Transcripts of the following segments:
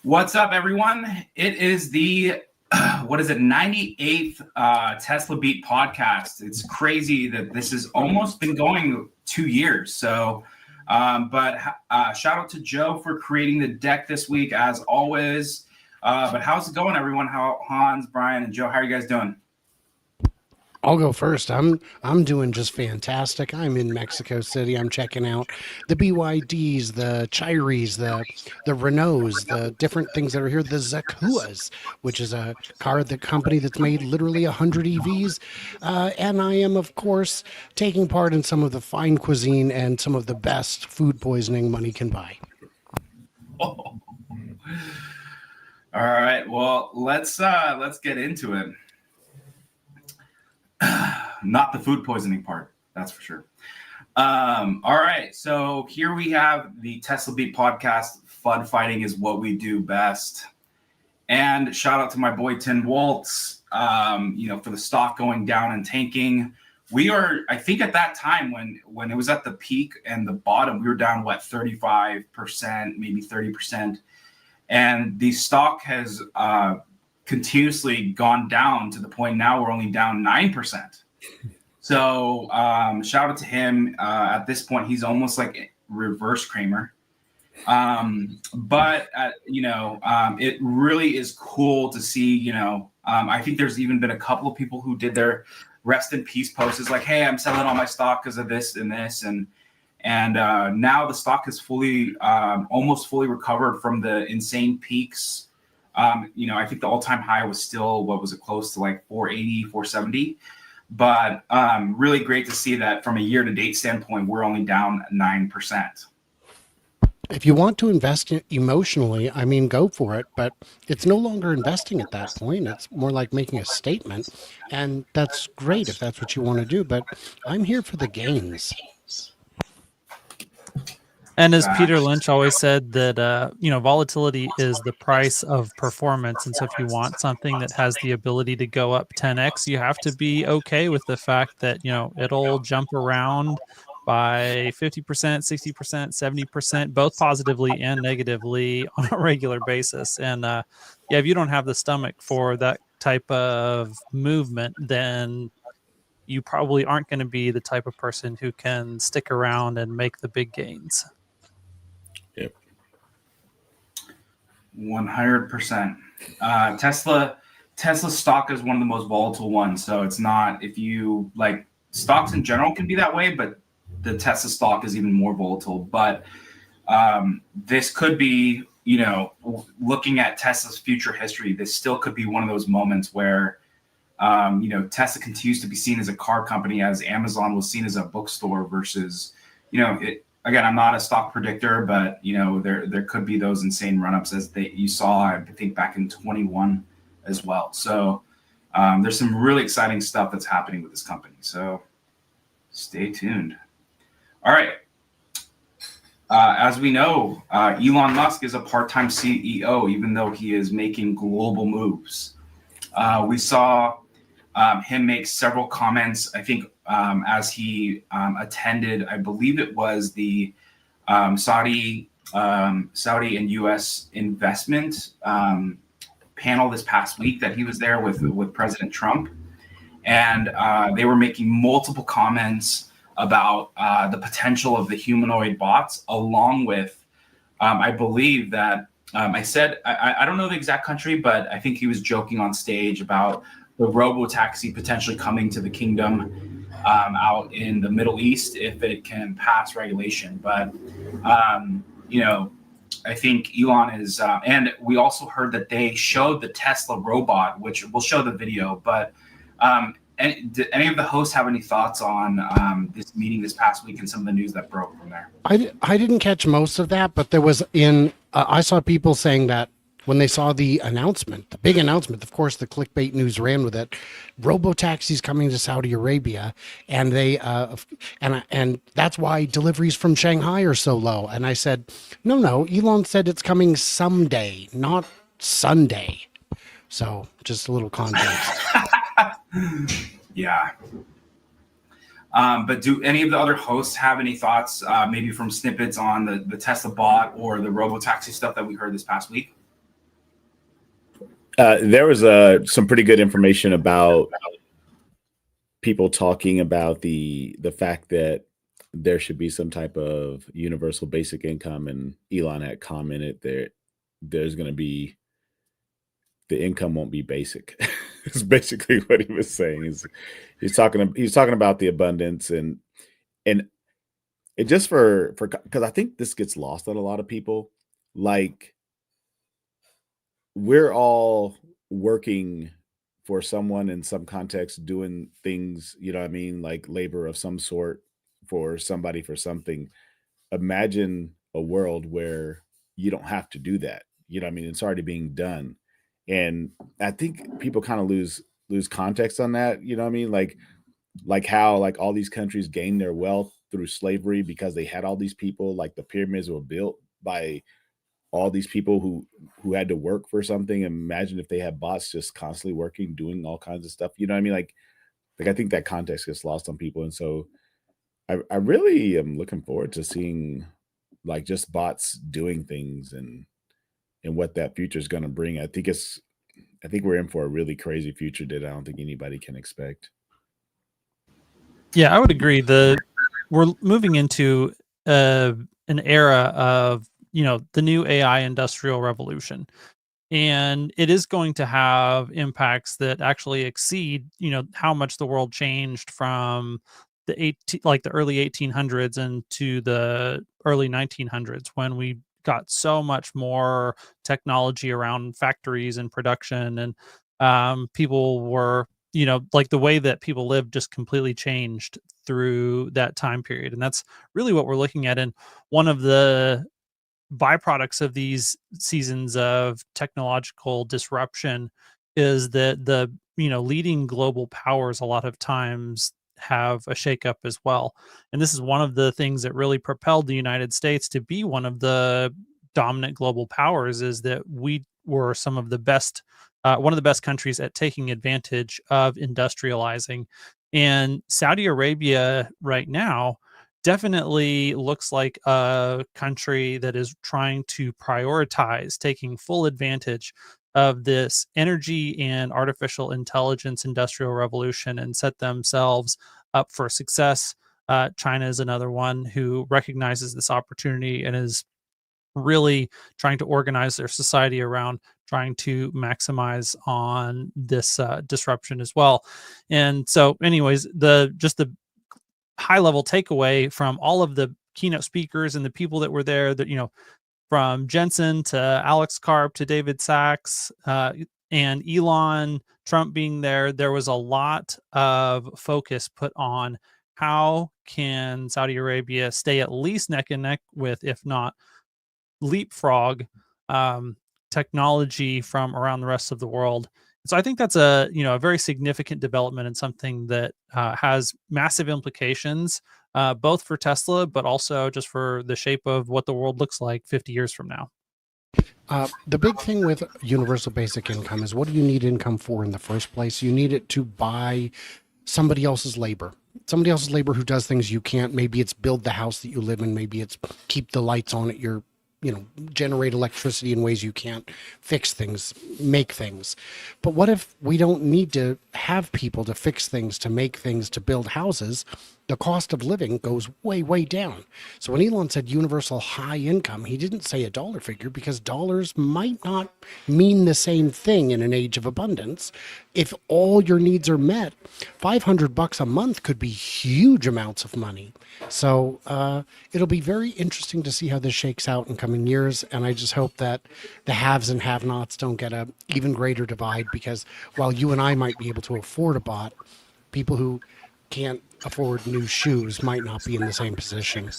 What's up, everyone? It is the 98th Tesla Beat podcast. It's crazy that this has almost been going 2 years. So, but shout out to Joe for creating the deck this week, as always. But how's it going, everyone? Hans, Brian, and Joe, how are you guys doing? I'll go first. I'm doing just fantastic. I'm in Mexico City. I'm checking out the BYDs, the Chiris, the Renaults, the different things that are here. The Zakuas, which is a company that's made literally 100 EVs, and I am, of course, taking part in some of the fine cuisine and some of the best food poisoning money can buy. Oh. All right. Well, let's get into it. Not the food poisoning part, that's for sure. All right, so here we have the Tesla Beat podcast. Fun fighting is what we do best. And shout out to my boy Tim Waltz, for the stock going down and tanking. We are, I think at that time when it was at the peak and the bottom, we were down, 35%, maybe 30%. And the stock has continuously gone down to the point now we're only down 9%. So shout out to him. At this point, he's almost like reverse Kramer. But it really is cool to see. I think there's even been a couple of people who did their rest in peace posts. It's like, hey, I'm selling all my stock because of this and this, and now the stock is almost fully recovered from the insane peaks. I think the all-time high was still, close to like 480, 470. But really great to see that from a year-to-date standpoint, we're only down 9%. If you want to invest emotionally, go for it. But it's no longer investing at that point. It's more like making a statement. And that's great if that's what you want to do. But I'm here for the gains. And as Peter Lynch always said, that volatility is the price of performance. And so if you want something that has the ability to go up 10x, you have to be okay with the fact that it'll jump around by 50%, 60%, 70%, both positively and negatively on a regular basis. And if you don't have the stomach for that type of movement, then you probably aren't going to be the type of person who can stick around and make the big gains. 100%. Tesla stock is one of the most volatile ones. So it's not, if you like, stocks in general can be that way, but the Tesla stock is even more volatile. But this could be, looking at Tesla's future history, this still could be one of those moments where, Tesla continues to be seen as a car company, as Amazon was seen as a bookstore versus, Again, I'm not a stock predictor, but there could be those insane run-ups as you saw, I think, back in 21 as well. So there's some really exciting stuff that's happening with this company. So stay tuned. All right. As we know, Elon Musk is a part-time CEO, even though he is making global moves. We saw him make several comments, I think, as he attended, I believe it was the Saudi and U.S. investment panel this past week that he was there with President Trump. And they were making multiple comments about the potential of the humanoid bots, along with, I believe that, I don't know the exact country, but I think he was joking on stage about the robo-taxi potentially coming to the kingdom out in the Middle East if it can pass regulation. But, I think Elon is, and we also heard that they showed the Tesla robot, which we'll show the video. But did any of the hosts have any thoughts on this meeting this past week and some of the news that broke from there? I didn't catch most of that, but there was I saw people saying that when they saw the announcement, the big announcement, of course, the clickbait news ran with it. Robo-taxis coming to Saudi Arabia, and they and that's why deliveries from Shanghai are so low. And I said, no, Elon said it's coming someday, not Sunday. So just a little context. Yeah. But do any of the other hosts have any thoughts, maybe from snippets on the Tesla bot or the robo-taxi stuff that we heard this past week? There was some pretty good information about people talking about the fact that there should be some type of universal basic income, and Elon had commented that there's going to be the income won't be basic. It's basically what he was saying. He's talking about the abundance and it just for because I think this gets lost on a lot of people. Like, we're all working for someone in some context, doing things, you know what I mean, like labor of some sort for somebody for something. Imagine a world where you don't have to do that. You know what I mean? It's already being done. And I think people kind of lose context on that. You know what I mean? Like how like all these countries gained their wealth through slavery because they had all these people. Like the pyramids were built by all these people who had to work for something. Imagine if they had bots just constantly working, doing all kinds of stuff. You know what I mean? Like I think that context gets lost on people. And so I really am looking forward to seeing like just bots doing things and what that future is going to bring. I think we're in for a really crazy future that I don't think anybody can expect. Yeah, I would agree. We're moving into an era of, the new AI industrial revolution. And it is going to have impacts that actually exceed, how much the world changed from the early 1800s and to the early 1900s, when we got so much more technology around factories and production, and people were, like the way that people lived just completely changed through that time period. And that's really what we're looking at. And one of the byproducts of these seasons of technological disruption is that the leading global powers a lot of times have a shakeup as well. And this is one of the things that really propelled the United States to be one of the dominant global powers, is that we were one of the best countries at taking advantage of industrializing. And Saudi Arabia right now definitely looks like a country that is trying to prioritize taking full advantage of this energy and artificial intelligence industrial revolution and set themselves up for success. China is another one who recognizes this opportunity and is really trying to organize their society around trying to maximize on this disruption as well. And so anyways, the high level takeaway from all of the keynote speakers and the people that were there, that from Jensen to Alex Karp to David Sachs and Elon Trump being there was a lot of focus put on how can Saudi Arabia stay at least neck and neck with, if not leapfrog, technology from around the rest of the world. So I think that's a very significant development and something that has massive implications, both for Tesla, but also just for the shape of what the world looks like 50 years from now. The big thing with universal basic income is, what do you need income for in the first place? You need it to buy somebody else's labor who does things you can't. Maybe it's build the house that you live in. Maybe it's keep the lights on at your generate electricity in ways you can't, fix things, make things. But what if we don't need to have people to fix things, to make things, to build houses? The cost of living goes way, way down. So when Elon said universal high income, he didn't say a dollar figure, because dollars might not mean the same thing in an age of abundance. If all your needs are met, $500 a month could be huge amounts of money. So it'll be very interesting to see how this shakes out in coming years. And I just hope that the haves and have-nots don't get a even greater divide, because while you and I might be able to afford a bot, people who can't afford new shoes might not be in the same position.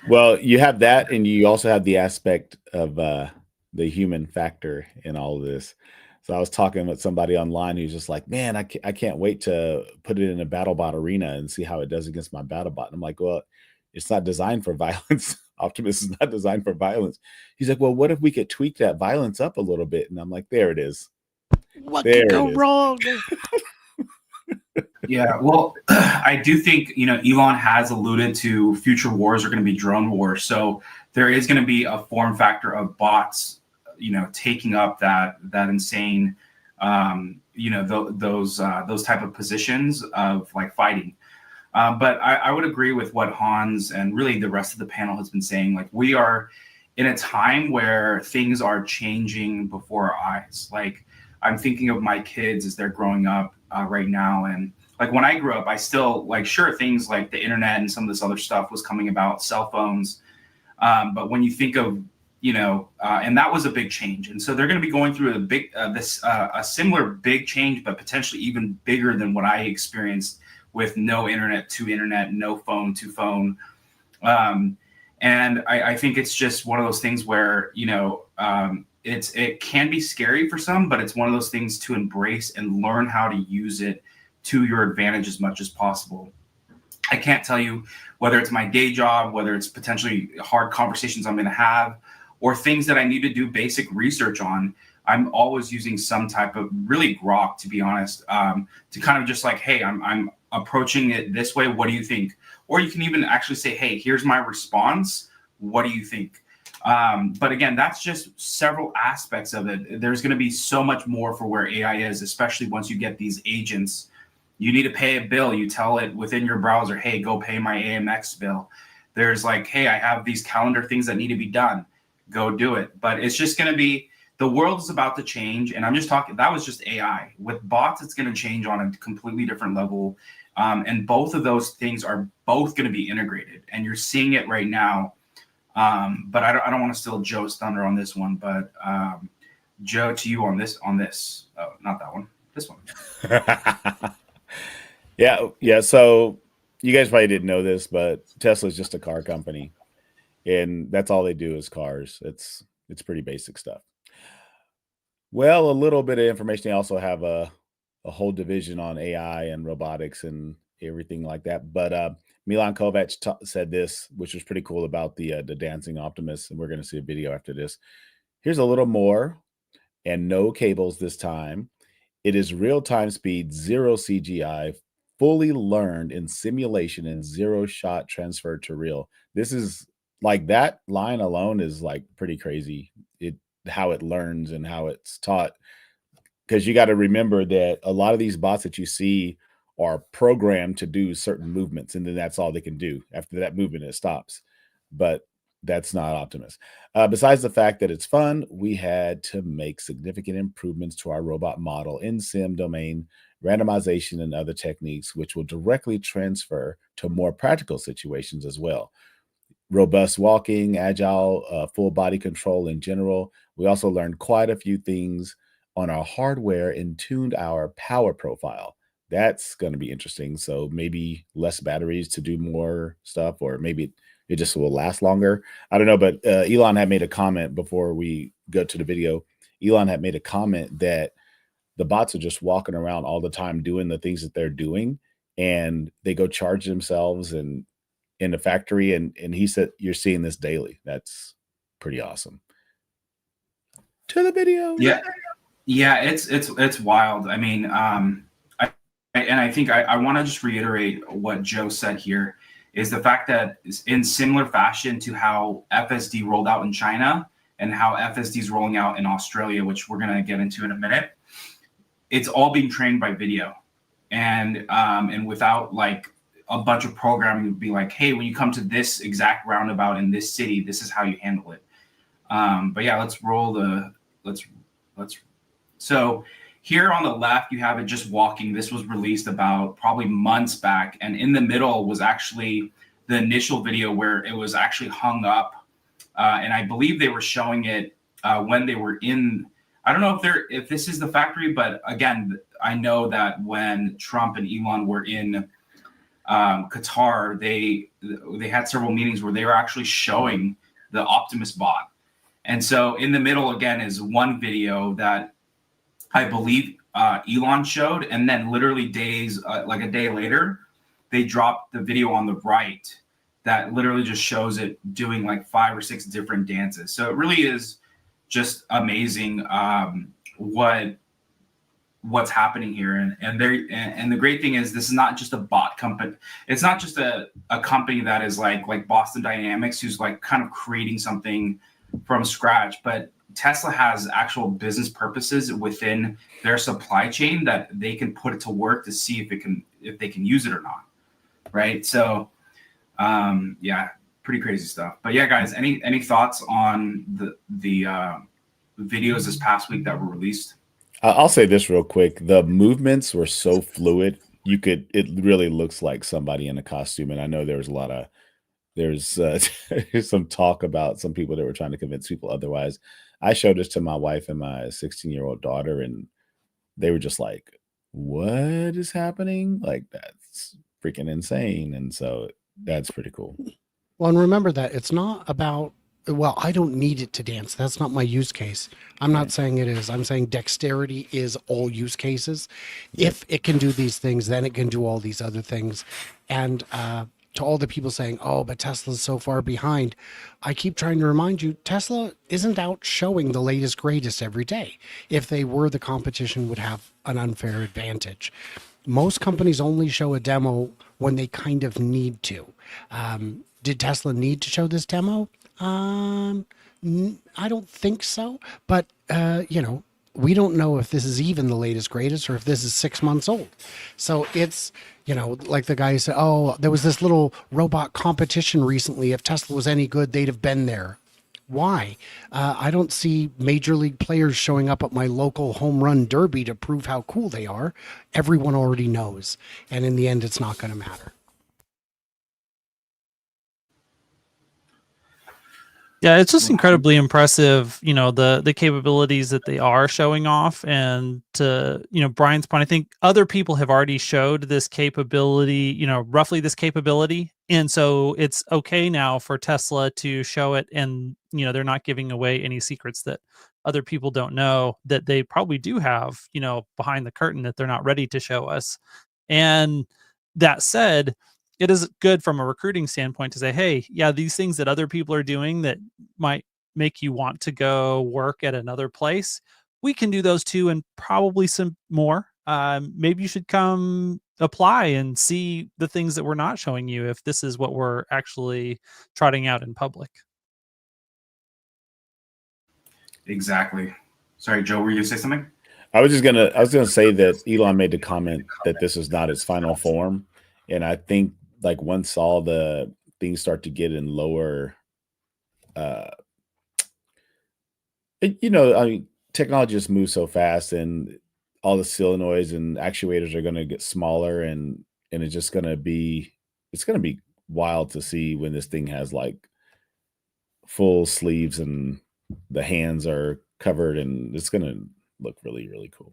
Well, you have that, and you also have the aspect of the human factor in all of this. So I was talking with somebody online who's just like, man, I can't wait to put it in a BattleBot arena and see how it does against my BattleBot. And I'm like, well, it's not designed for violence. Optimus is not designed for violence. He's like, well, what if we could tweak that violence up a little bit? And I'm like, there it is. What could go wrong? Yeah, well, I do think, Elon has alluded to future wars are going to be drone wars. So there is going to be a form factor of bots, taking up that insane, those type of positions of like fighting. But I would agree with what Hans and really the rest of the panel has been saying. Like, we are in a time where things are changing before our eyes. Like, I'm thinking of my kids as they're growing up right now. And like, when I grew up, I still like, sure, things like the internet and some of this other stuff was coming about, cell phones. But when you think of, and that was a big change. And so they're going to be going through a similar big change, but potentially even bigger than what I experienced with no internet to internet, no phone to phone. And I think it's just one of those things where, it can be scary for some, but it's one of those things to embrace and learn how to use it to your advantage as much as possible. I can't tell you whether it's my day job, whether it's potentially hard conversations I'm going to have, or things that I need to do basic research on. I'm always using some type of really grok, to be honest, to kind of just like, hey, I'm approaching it this way. What do you think? Or you can even actually say, hey, here's my response. What do you think? But again, that's just several aspects of it. There's going to be so much more for where AI is, especially once you get these agents. You need to pay a bill. You tell it within your browser, hey, go pay my AMX bill. There's like, hey, I have these calendar things that need to be done. Go do it. But it's just going to be, the world is about to change. And I'm just talking, that was just AI. With bots, it's going to change on a completely different level. And both of those things are both going to be integrated. And you're seeing it right now. But I don't want to steal Joe's thunder on this one. But Joe, to you on this. Oh, not that one. This one. Yeah. So you guys probably didn't know this, but Tesla's just a car company, and that's all they do is cars. It's pretty basic stuff. Well, a little bit of information. They also have a whole division on AI and robotics and everything like that. But Milan Kovac said this, which was pretty cool about the dancing Optimus, and we're going to see a video after this. Here's a little more, and no cables this time. It is real-time speed, zero CGI, fully learned in simulation, and zero shot transferred to real. This is like, that line alone is like pretty crazy. How it learns and how it's taught, because you got to remember that a lot of these bots that you see are programmed to do certain movements, and then that's all they can do. After that movement, it stops. But that's not Optimus. Besides the fact that it's fun, we had to make significant improvements to our robot model in sim domain, randomization, and other techniques, which will directly transfer to more practical situations as well. Robust walking, agile, full body control in general. We also learned quite a few things on our hardware and tuned our power profile. That's going to be interesting. So maybe less batteries to do more stuff, or maybe it just will last longer. I don't know, but Elon had made a comment before we go to the video. Elon had made a comment that the bots are just walking around all the time doing the things that they're doing, and they go charge themselves and in the factory. And he said, you're seeing this daily. That's pretty awesome. To the video. Yeah, it's wild. I mean, I think I want to just reiterate what Joe said here, is the fact that in similar fashion to how FSD rolled out in China and how FSD is rolling out in Australia, which we're going to get into in a minute, it's all being trained by video, and without like a bunch of programming would be like, hey, when you come to this exact roundabout in this city, this is how you handle it. But yeah, let's roll the let's. So here on the left, you have it just walking. This was released about probably months back. And in the middle was actually the initial video where it was actually hung up. And I believe they were showing it when they were in, I don't know if this is the factory, but again, I know that when Trump and Elon were in Qatar, they had several meetings where they were actually showing the Optimus bot. And so in the middle, again, is one video that I believe Elon showed, and then literally days, like a day later, they dropped the video on the right that literally just shows it doing like 5 or 6 different dances. So it really is just amazing what's happening here. And the great thing is, this is not just a bot company. It's not just a company that is like Boston Dynamics, who's like kind of creating something from scratch, but Tesla has actual business purposes within their supply chain that they can put it to work to see if they can use it or not, right? So, yeah, pretty crazy stuff. But yeah, guys, any thoughts on the videos this past week that were released? I'll say this real quick. The movements were so fluid. It really looks like somebody in a costume. And I know there's there's some talk about some people that were trying to convince people otherwise. I showed this to my wife and my 16-year-old daughter, and they were just like, what is happening? Like, that's freaking insane. And so that's pretty cool. Well, and remember that it's not about, well, I don't need it to dance. That's not my use case. I'm not saying it is. I'm saying dexterity is all use cases. If it can do these things, then it can do all these other things. And to all the people saying, oh, but Tesla's so far behind, I keep trying to remind you, Tesla isn't out showing the latest, greatest every day. If they were, the competition would have an unfair advantage. Most companies only show a demo when they kind of need to. Did Tesla need to show this demo? I don't think so. But, we don't know if this is even the latest, greatest, or if this is 6 months old. So it's, like the guy said, oh, there was this little robot competition recently. If Tesla was any good, they'd have been there. Why? I don't see major league players showing up at my local home run derby to prove how cool they are. Everyone already knows. And in the end, it's not going to matter. Yeah, it's just incredibly impressive, the capabilities that they are showing off. And to, Brian's point, I think other people have already showed this capability, roughly this capability. And so it's okay now for Tesla to show it. And, they're not giving away any secrets that other people don't know that they probably do have, behind the curtain that they're not ready to show us. And that said, it is good from a recruiting standpoint to say, hey, yeah, these things that other people are doing that might make you want to go work at another place, we can do those too, and probably some more. Maybe you should come apply and see the things that we're not showing you if this is what we're actually trotting out in public. Exactly. Sorry, Joe, were you going to say something? I was gonna say that Elon made the comment that this is not its final form. And I think like once all the things start to get in lower, technology just moves so fast, and all the solenoids and actuators are going to get smaller, and it's just going to be, wild to see when this thing has like full sleeves and the hands are covered, and it's going to look really, really cool.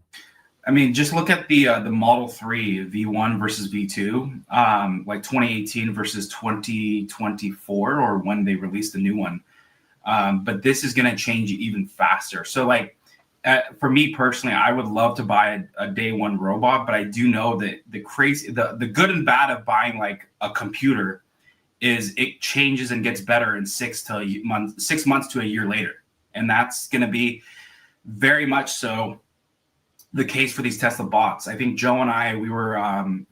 I mean, just look at the Model 3 V1 versus V2, like 2018 versus 2024, or when they released the new one. But this is going to change even faster. So, like, for me personally, I would love to buy a day one robot, but I do know that the good and bad of buying like a computer is it changes and gets better in 6 months to a year later, and that's going to be very much so the case for these Tesla bots. I think Joe and I we were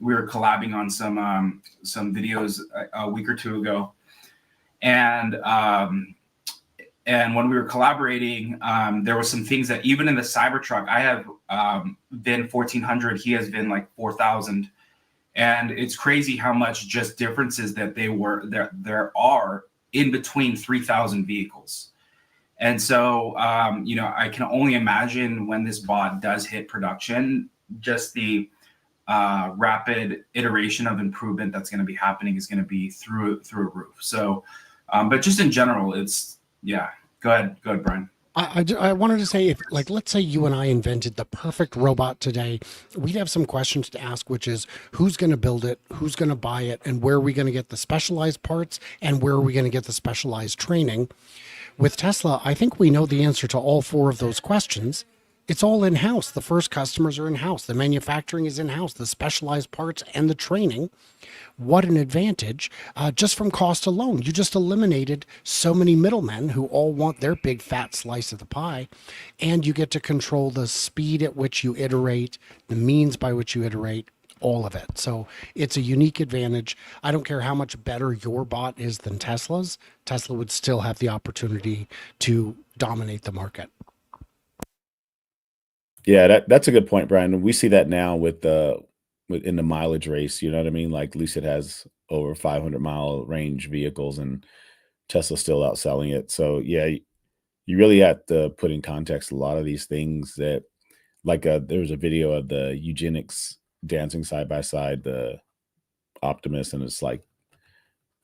collabing on some videos a week or two ago, and when we were collaborating, there were some things that even in the Cybertruck, I have been 1,400, he has been like 4,000, and it's crazy how much just differences that there are in between 3,000 vehicles. And so, I can only imagine when this bot does hit production, just the rapid iteration of improvement that's going to be happening is going to be through a roof. So, but just in general, it's, yeah. Go ahead, Brian. I wanted to say, if, like, let's say you and I invented the perfect robot today, we'd have some questions to ask, which is who's going to build it, who's going to buy it, and where are we going to get the specialized parts, and where are we going to get the specialized training? With Tesla, I think we know the answer to all 4 of those questions. It's all in-house. The first customers are in-house. The manufacturing is in-house, the specialized parts and the training. What an advantage. Just from cost alone. You just eliminated so many middlemen who all want their big fat slice of the pie. And you get to control the speed at which you iterate, the means by which you iterate, all of it. So it's a unique advantage. I don't care how much better your bot is than Tesla's. Tesla would still have the opportunity to dominate the market. Yeah, that's a good point, Brian. We see that now with in the mileage race. You know what I mean? Like, at least it has over 500-mile range vehicles, and Tesla's still outselling it. So yeah, you really have to put in context a lot of these things that, like, there was a video of the eugenics dancing side by side, the Optimus, and it's like,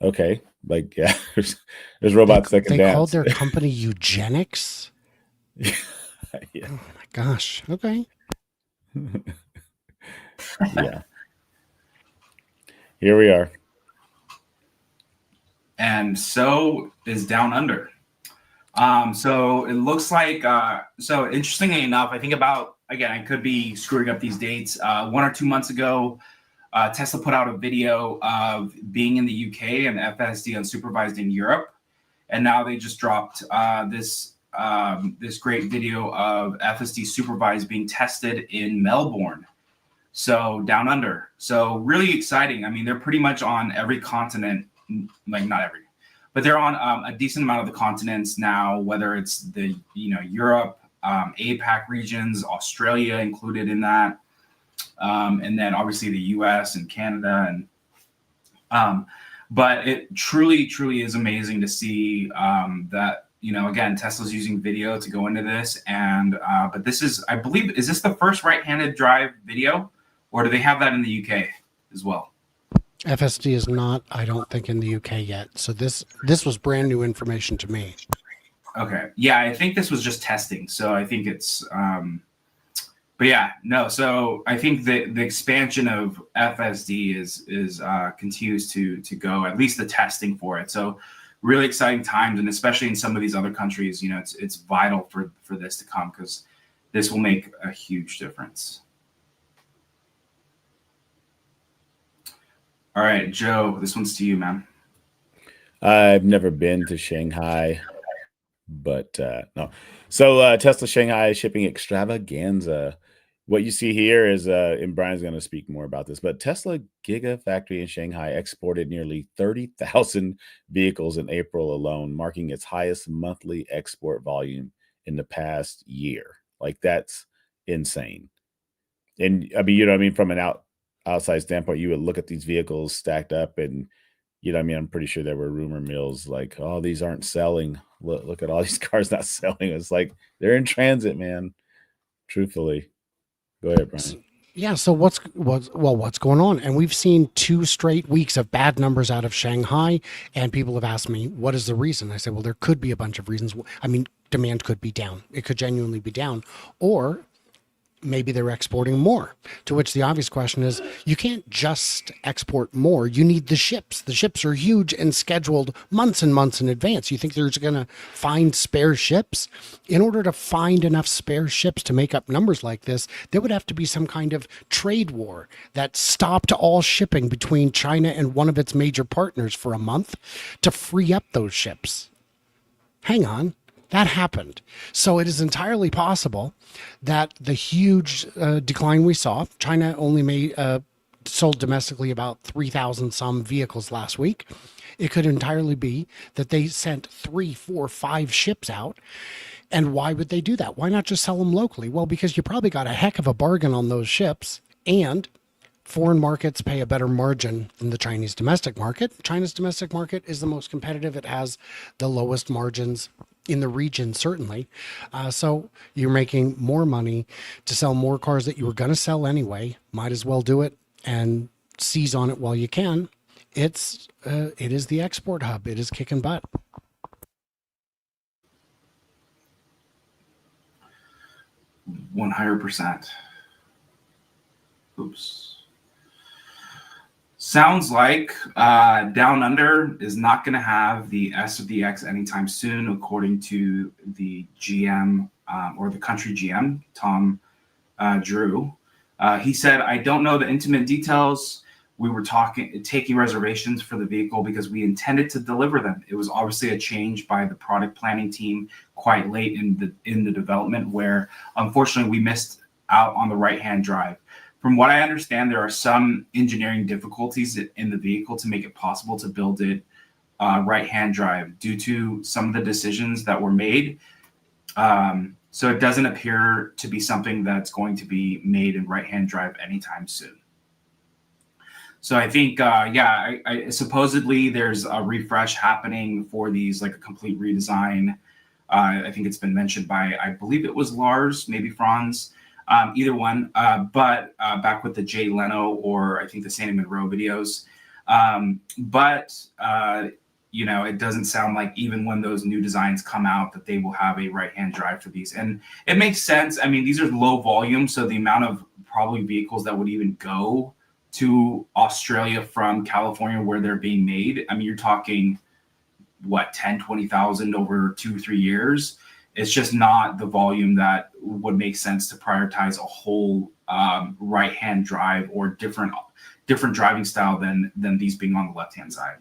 okay, like, yeah, there's robots that can They called dance. their company eugenics. Yeah. Oh my gosh. Okay. Yeah. Here we are. And so is Down Under. So it looks like, so interestingly enough, I think about, again, I could be screwing up these dates. 1 or 2 months ago, Tesla put out a video of being in the UK and FSD unsupervised in Europe. And now they just dropped this great video of FSD supervised being tested in Melbourne. So Down Under. So really exciting. I mean, they're pretty much on every continent, like not every, but they're on a decent amount of the continents now, whether it's the, Europe, APAC regions, Australia included in that. And then obviously the US and Canada. And but it truly, truly is amazing to see that, again, Tesla's using video to go into this. And but this is, I believe, is this the first right-handed drive video, or do they have that in the UK as well? FSD is not, I don't think, in the UK yet. So this was brand new information to me. Okay. Yeah, I think this was just testing. So I think it's but yeah, no. So I think the expansion of FSD is continues to go, at least the testing for it. So really exciting times, and especially in some of these other countries, it's vital for this to come, because this will make a huge difference. All right, Joe, this one's to you, man. I've never been to Shanghai, but no. So Tesla Shanghai shipping extravaganza. What you see here is, and Brian's going to speak more about this, but Tesla Gigafactory in Shanghai exported nearly 30,000 vehicles in April alone, marking its highest monthly export volume in the past year. Like, that's insane. And I mean, from an outside standpoint, you would look at these vehicles stacked up, and I'm pretty sure there were rumor mills like, oh, these aren't selling. Look at all these cars not selling. It's like, they're in transit, man. Truthfully. Go ahead, Brian. Yeah. So what's going on? And we've seen 2 straight weeks of bad numbers out of Shanghai, and people have asked me, what is the reason? I said, well, there could be a bunch of reasons. I mean, demand could be down. It could genuinely be down, or maybe they're exporting more. To which the obvious question is, you can't just export more. You need the ships. The ships are huge and scheduled months and months in advance. You think they're going to find spare ships? In order to find enough spare ships to make up numbers like this, there would have to be some kind of trade war that stopped all shipping between China and one of its major partners for a month to free up those ships. Hang on. That happened. So it is entirely possible that the huge decline we saw, China only sold domestically about 3,000 some vehicles last week. It could entirely be that they sent 3, 4, 5 ships out. And why would they do that? Why not just sell them locally? Well, because you probably got a heck of a bargain on those ships, and foreign markets pay a better margin than the Chinese domestic market. China's domestic market is the most competitive. It has the lowest margins in the region, certainly. So you're making more money to sell more cars that you were going to sell anyway. Might as well do it and seize on it while you can. It is the export hub. It is kicking butt. %100. Oops. Sounds like Down Under is not going to have the S of the X anytime soon, according to the GM or the country GM, Tom Drew. He said, I don't know the intimate details. We were taking reservations for the vehicle because we intended to deliver them. It was obviously a change by the product planning team quite late in the development, where unfortunately we missed out on the right-hand drive. From what I understand, there are some engineering difficulties in the vehicle to make it possible to build it right-hand drive due to some of the decisions that were made. So it doesn't appear to be something that's going to be made in right-hand drive anytime soon. So I think, I supposedly there's a refresh happening for these, like a complete redesign. I think it's been mentioned by, I believe it was Lars, maybe Franz, either one. But back with the Jay Leno, or I think the Sandy Monroe videos. It doesn't sound like even when those new designs come out that they will have a right-hand drive for these. And it makes sense. I mean, these are low volume, so the amount of probably vehicles that would even go to Australia from California where they're being made, I mean, you're talking, 10, 20,000 over 2-3 years. It's just not the volume that would make sense to prioritize a whole right-hand drive or different driving style than these being on the left-hand side.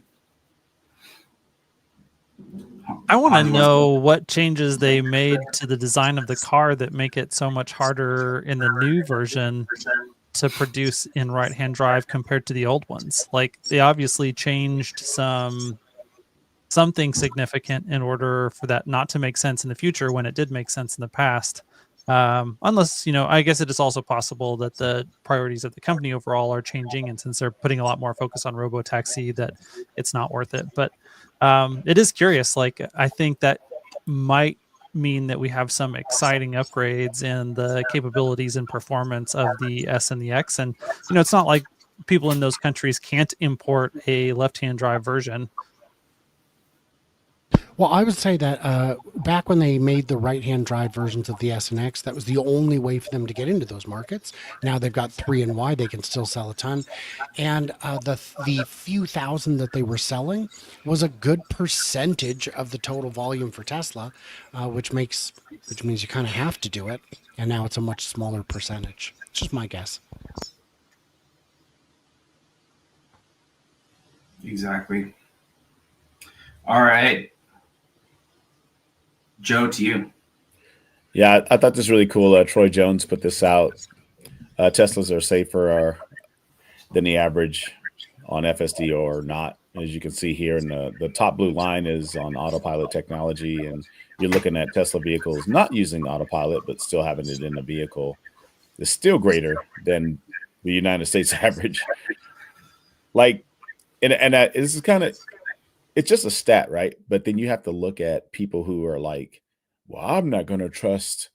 I want to know what changes they made to the design of the car that make it so much harder in the new version to produce in right-hand drive compared to the old ones. Like, they obviously changed something significant in order for that not to make sense in the future when it did make sense in the past. Unless, I guess it is also possible that the priorities of the company overall are changing, and since they're putting a lot more focus on robotaxi, that it's not worth it. But it is curious. Like, I think that might mean that we have some exciting upgrades in the capabilities and performance of the S and the X. And, it's not like people in those countries can't import a left-hand drive version. Well, I would say that back when they made the right-hand drive versions of the S and X, that was the only way for them to get into those markets. Now they've got 3 and Y; they can still sell a ton. And the few thousand that they were selling was a good percentage of the total volume for Tesla, which means you kind of have to do it. And now it's a much smaller percentage. It's just my guess. Exactly. All right. Joe, to you. Yeah, I thought this was really cool. Troy Jones put this out. Teslas are safer than the average on FSD or not. As you can see here, in the top blue line is on autopilot technology, and you're looking at Tesla vehicles not using autopilot but still having it in the vehicle. It's still greater than the United States average. Like, and this is kind of, it's just a stat, right? But then you have to look at people who are like, well, I'm not going to trust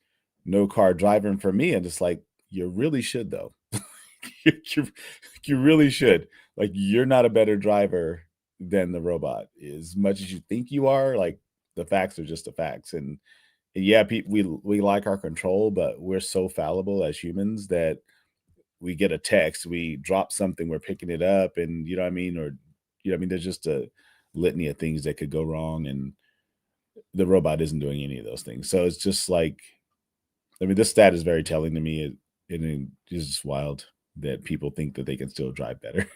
no car driving for me. And it's like, you really should, though. you really should. Like, you're not a better driver than the robot. As much as you think you are, like, the facts are just the facts. And yeah, we like our control, but we're so fallible as humans that we get a text, we drop something, we're picking it up, and you know what I mean? Or, there's just a litany of things that could go wrong, and the robot isn't doing any of those things. So it's just like, this stat is very telling to me. It's just wild that people think that they can still drive better.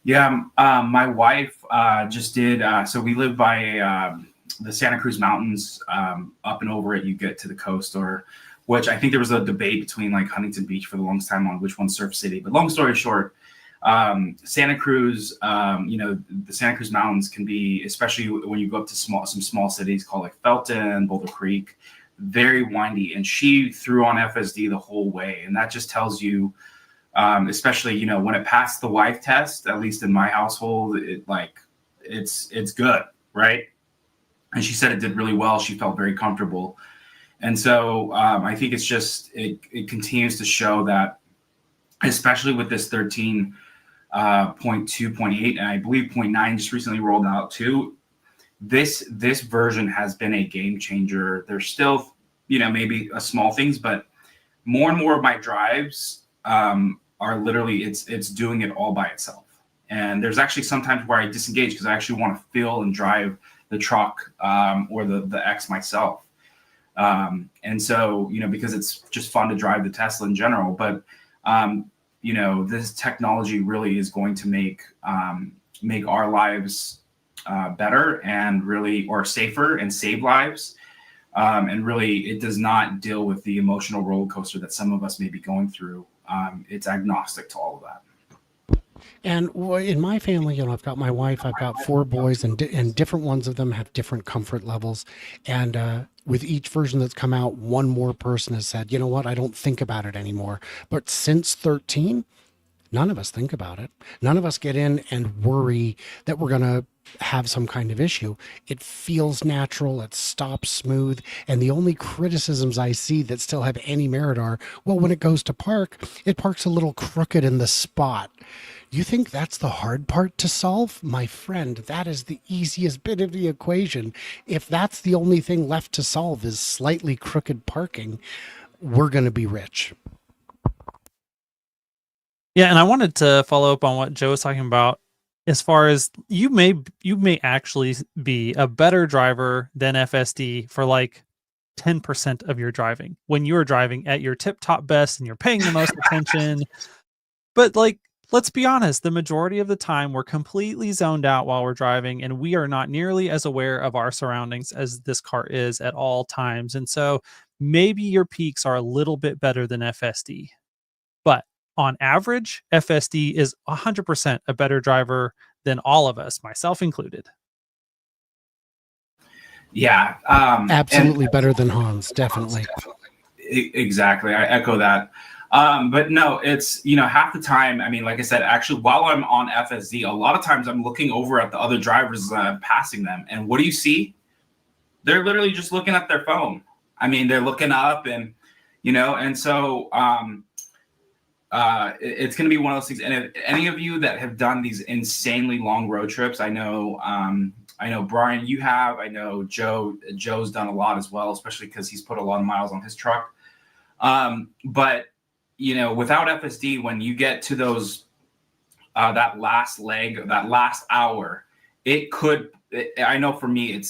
Yeah, my wife just did. So we live by the Santa Cruz Mountains, up and over it. You get to the coast, which I think there was a debate between like Huntington Beach for the longest time on which one's Surf City. But long story short, Santa Cruz, the Santa Cruz Mountains can be, especially when you go up to some small cities called like Felton, Boulder Creek, very windy. And she threw on FSD the whole way. And that just tells you, especially, when it passed the wife test, at least in my household, it's good, right? And she said it did really well. She felt very comfortable. And so I think it's just, it continues to show that, especially with this 13.2, 0.8, and I believe 0.9 just recently rolled out too. This version has been a game changer. There's still, maybe small things, but more and more of my drives are literally, it's doing it all by itself. And there's actually sometimes where I disengage because I actually want to feel and drive the truck or the X myself. And so, because it's just fun to drive the Tesla in general, but this technology really is going to make our lives better and really, or safer, and save lives. And really, it does not deal with the emotional roller coaster that some of us may be going through. It's agnostic to all of that. And in my family, I've got my wife, I've got 4 boys, and different ones of them have different comfort levels. And with each version that's come out, one more person has said, you know what, I don't think about it anymore. But since 13, none of us think about it. None of us get in and worry that we're going to have some kind of issue. It feels natural. It stops smooth. And the only criticisms I see that still have any merit are, well, when it goes to park, it parks a little crooked in the spot. You think that's the hard part to solve? My friend, that is the easiest bit of the equation. If that's the only thing left to solve is slightly crooked parking, we're going to be rich. Yeah, and I wanted to follow up on what Joe was talking about. As far as you may actually be a better driver than FSD for like 10% of your driving when you're driving at your tip top best and you're paying the most attention. But like, let's be honest, the majority of the time we're completely zoned out while we're driving, and we are not nearly as aware of our surroundings as this car is at all times. And so maybe your peaks are a little bit better than FSD. But on average, FSD is 100% a better driver than all of us, myself included. Yeah. Absolutely better than Hans, definitely. Exactly. I echo that. But no, it's, half the time, I mean, like I said, actually, while I'm on FSD, a lot of times I'm looking over at the other drivers passing them. And what do you see? They're literally just looking at their phone. I mean, they're looking up and, and so it's going to be one of those things. And if any of you that have done these insanely long road trips, I know Brian, you have, I know Joe's done a lot as well, especially because he's put a lot of miles on his truck. But without FSD, when you get to those, that last leg, that last hour, I know for me,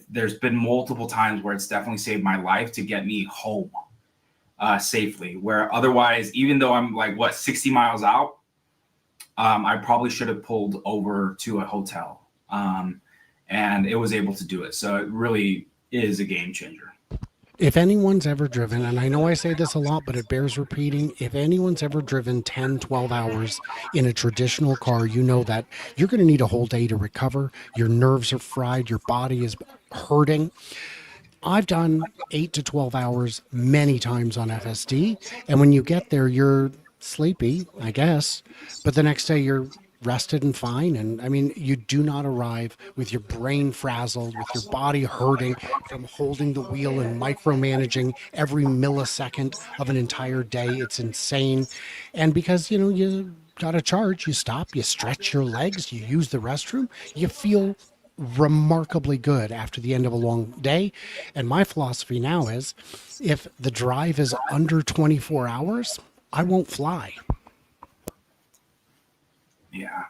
there's been multiple times where it's definitely saved my life to get me home safely, where otherwise, even though I'm like 60 miles out, I probably should have pulled over to a hotel. And it was able to do it. So it really is a game changer. If anyone's ever driven, and I know I say this a lot, but it bears repeating, if anyone's ever driven 10, 12 hours in a traditional car, you know that you're going to need a whole day to recover. Your nerves are fried. Your body is hurting. I've done 8 to 12 hours many times on FSD. And when you get there, you're sleepy, I guess. But the next day you're rested and fine. And I mean, you do not arrive with your brain frazzled, with your body hurting from holding the wheel and micromanaging every millisecond of an entire day. It's insane. And because, you got to charge, you stop, you stretch your legs, you use the restroom, you feel remarkably good after the end of a long day. And my philosophy now is, if the drive is under 24 hours, I won't fly. Yeah.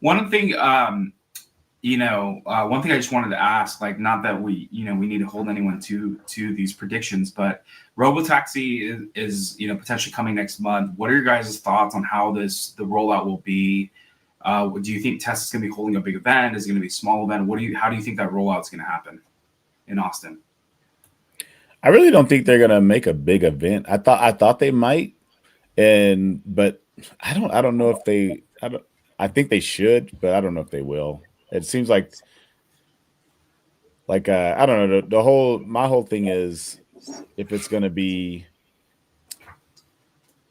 One thing, one thing I just wanted to ask, like, not that we need to hold anyone to these predictions, but Robotaxi is potentially coming next month. What are your guys' thoughts on how the rollout will be? Do you think Tesla's going to be holding a big event? Is it going to be a small event? How do you think that rollout is going to happen in Austin? I really don't think they're going to make a big event. I thought they might, but I don't know if I think they should, but I don't know if they will. It seems like I don't know. My whole thing is, if it's going to be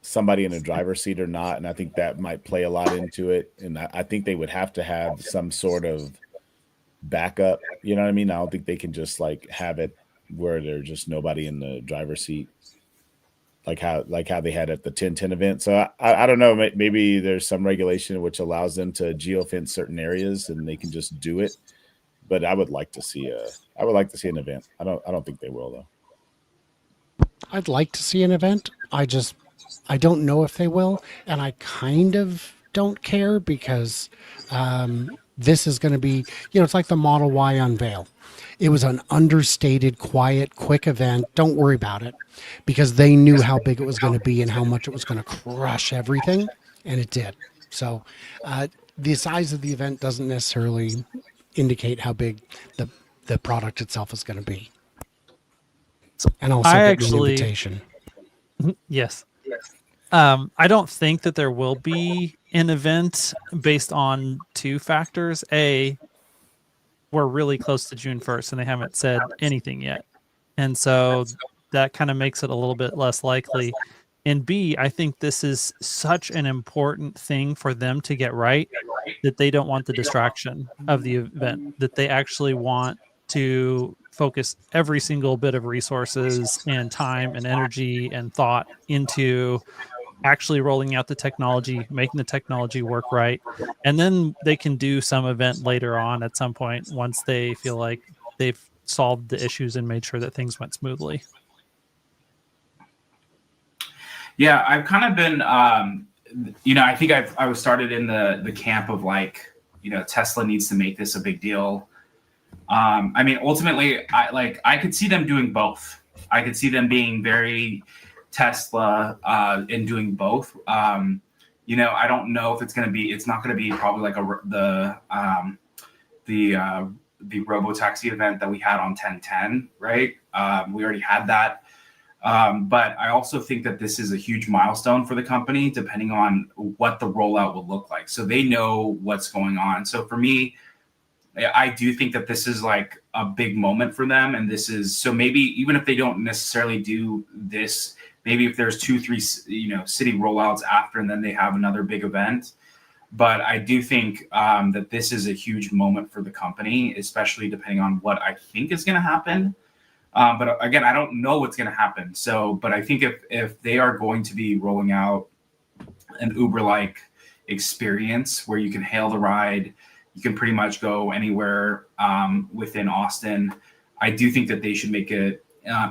somebody in a driver's seat or not, and I think that might play a lot into it. And I think they would have to have some sort of backup. You know what I mean? I don't think they can just have it where there's just nobody in the driver's seat, like how they had at the 1010 event. So I don't know. Maybe there's some regulation which allows them to geofence certain areas and they can just do it. But I would like to see an event. I don't think they will though. I'd like to see an event. I don't know if they will, and I kind of don't care because this is going to be, it's like the Model Y unveil. It was an understated, quiet, quick event. Don't worry about it, because they knew how big it was going to be and how much it was going to crush everything, and it did. So the size of the event doesn't necessarily indicate how big the product itself is going to be. And also get an invitation. Yes. I don't think that there will be an event based on two factors. A, we're really close to June 1st and they haven't said anything yet. And so that kind of makes it a little bit less likely. And B, I think this is such an important thing for them to get right that they don't want the distraction of the event, that they actually want to focus every single bit of resources and time and energy and thought into actually rolling out the technology, making the technology work right. And then they can do some event later on at some point once they feel like they've solved the issues and made sure that things went smoothly. Yeah, I've kind of been, I think I was started in the camp of like, Tesla needs to make this a big deal. I mean, ultimately, I could see them doing both. I could see them being very Tesla and doing both. I don't know if it's not going to be probably like the robo-taxi event that we had on 1010, right? We already had that. But I also think that this is a huge milestone for the company, depending on what the rollout will look like. So they know what's going on. So for me, I do think that this is like a big moment for them. And so maybe even if they don't necessarily do this, maybe if there's 2-3, city rollouts after, and then they have another big event. But I do think that this is a huge moment for the company, especially depending on what I think is going to happen. But again, I don't know what's going to happen. But I think if they are going to be rolling out an Uber-like experience where you can hail the ride, you can pretty much go anywhere within Austin, I do think that they should make it,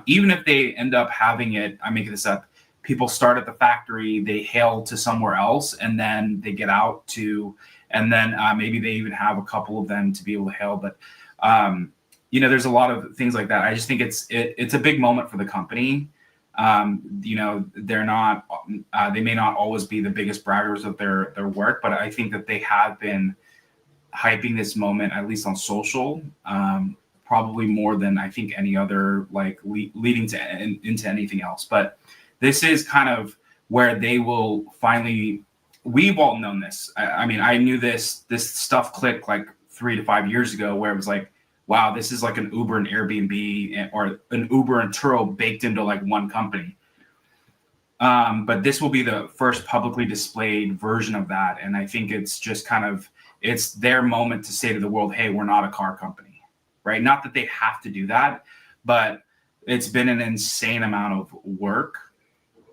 even if they end up having it, I'm making this up, people start at the factory, they hail to somewhere else, and then they get out and then maybe they even have a couple of them to be able to hail. But there's a lot of things like that. I just think it's a big moment for the company. They're not, they may not always be the biggest braggers of their work, but I think that they have been hyping this moment, at least on social, probably more than I think any other, like leading into anything else. But this is kind of where they will finally, we've all known this. I mean, I knew this stuff clicked like 3 to 5 years ago, where it was like, wow, this is like an Uber and Airbnb or an Uber and Turo baked into like one company. But this will be the first publicly displayed version of that. And I think it's just it's their moment to say to the world, hey, we're not a car company, right? Not that they have to do that, but it's been an insane amount of work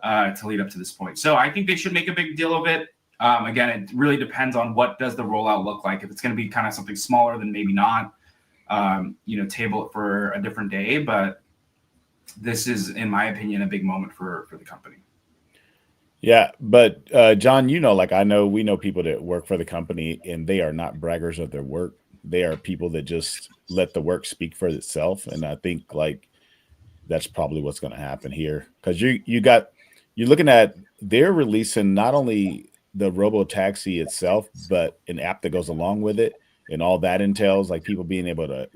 to lead up to this point. So I think they should make a big deal of it. Again, it really depends on what does the rollout look like. If it's going to be kind of something smaller, then maybe not. Table it for a different day, but this is, in my opinion, a big moment for the company. Yeah, but John, we know people that work for the company, and they are not braggers of their work. They are people that just let the work speak for itself, and I think that's probably what's going to happen here, because you're looking at, they're releasing not only the robo taxi itself, but an app that goes along with it. And all that entails, like people being able to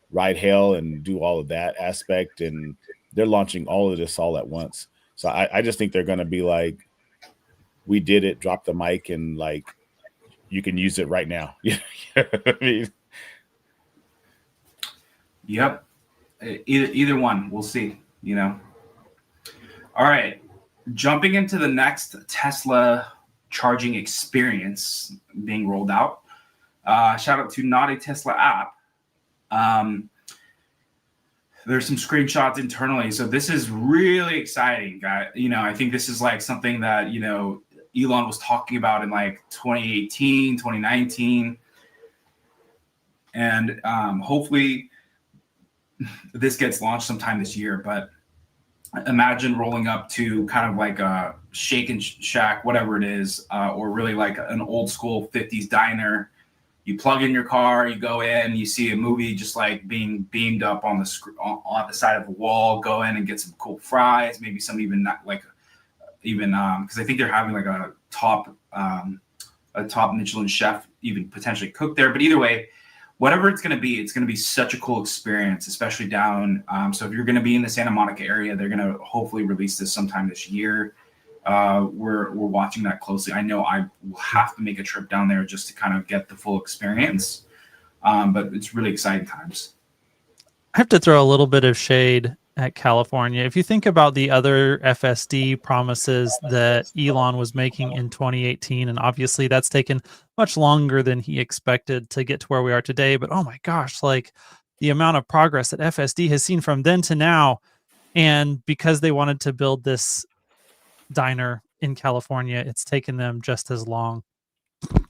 ride hail and do all of that aspect. And they're launching all of this all at once. So I just think they're going to be like, we did it, drop the mic, and like, you can use it right now. You know what I mean? Yep. Either one, we'll see, All right. Jumping into the next Tesla charging experience being rolled out. Shout out to Not a Tesla App. There's some screenshots internally. So this is really exciting, guys. I think this is like something that, Elon was talking about in like 2018, 2019. And hopefully this gets launched sometime this year. But imagine rolling up to kind of like a Shake and Shack, whatever it is, or really like an old school 50s diner. You plug in your car, you go in, you see a movie just like being beamed up on the side of the wall. Go in and get some cool fries, maybe some even not like because I think they're having like a top Michelin chef even potentially cook there. But either way, whatever it's going to be such a cool experience, especially down. So if you're going to be in the Santa Monica area, they're going to hopefully release this sometime this year. we're watching that closely. I know I will have to make a trip down there just to kind of get the full experience. But it's really exciting times. I have to throw a little bit of shade at California. If you think about the other FSD promises that Elon was making in 2018, and obviously that's taken much longer than he expected to get to where we are today. But oh my gosh, like the amount of progress that FSD has seen from then to now. And because they wanted to build this diner in California, it's taken them just as long.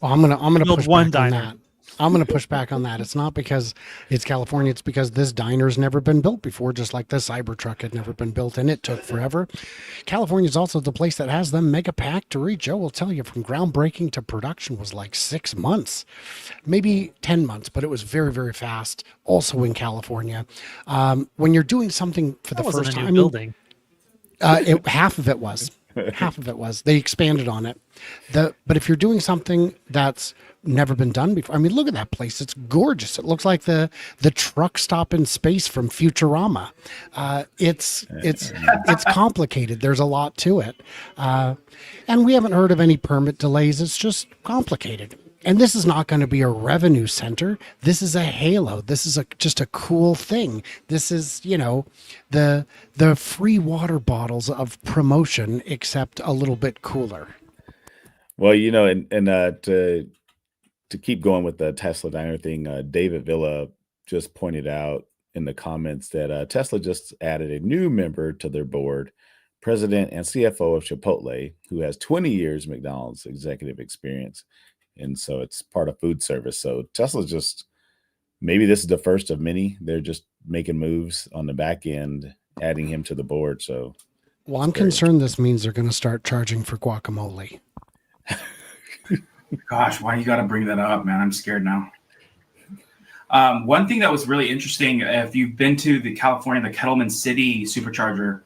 Well, I'm gonna Build push one back on diner. that. I'm gonna push back on that. It's not because it's California. It's because this diner's never been built before, just like the Cybertruck had never been built, and it took forever. California is also the place that has the mega pack to reach. Joe will tell you, from groundbreaking to production was like 6 months, maybe 10 months, but it was very, very fast. Also in California, when you're doing something for the That wasn't first a new time, building. half of it was. Half of it was. They expanded on it. But if you're doing something that's never been done before, I mean, look at that place. It's gorgeous. It looks like the truck stop in space from Futurama. It's complicated. There's a lot to it, and we haven't heard of any permit delays. It's just complicated. And this is not going to be a revenue center. This is a halo. This is just a cool thing. This is, the free water bottles of promotion, except a little bit cooler. Well, and to keep going with the Tesla diner thing, David Villa just pointed out in the comments that Tesla just added a new member to their board, president and CFO of Chipotle, who has 20 years McDonald's executive experience. And so it's part of food service. So Tesla's just, maybe this is the first of many. They're just making moves on the back end, adding him to the board. So, well, I'm concerned this means they're going to start charging for guacamole. Gosh, why you got to bring that up, man? I'm scared now. One thing that was really interesting, if you've been to the Kettleman City supercharger,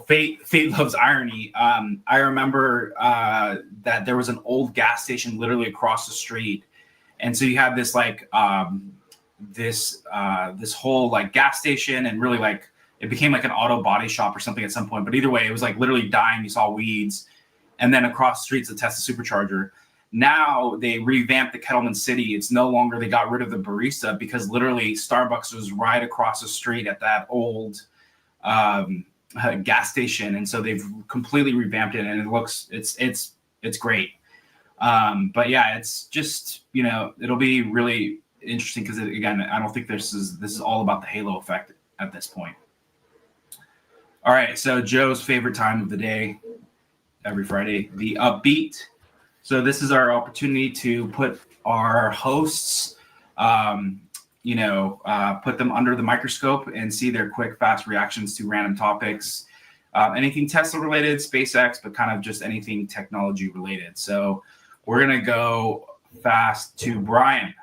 fate loves irony. I remember that there was an old gas station literally across the street, and so you had this this whole like gas station, and really like it became like an auto body shop or something at some point. But either way, it was like literally dying. You saw weeds, and then across the streets the Tesla supercharger. Now they revamped the Kettleman City. It's no longer, they got rid of the barista because literally Starbucks was right across the street at that old gas station, and so they've completely revamped it, and it looks it's great. But yeah, it's just it'll be really interesting because again, I don't think this is all about the halo effect at this point. All right, so Joe's favorite time of the day every Friday, the upbeat. So this is our opportunity to put our hosts, put them under the microscope and see their quick, fast reactions to random topics, anything Tesla related, SpaceX, but kind of just anything technology related. So we're going to go fast to Brian.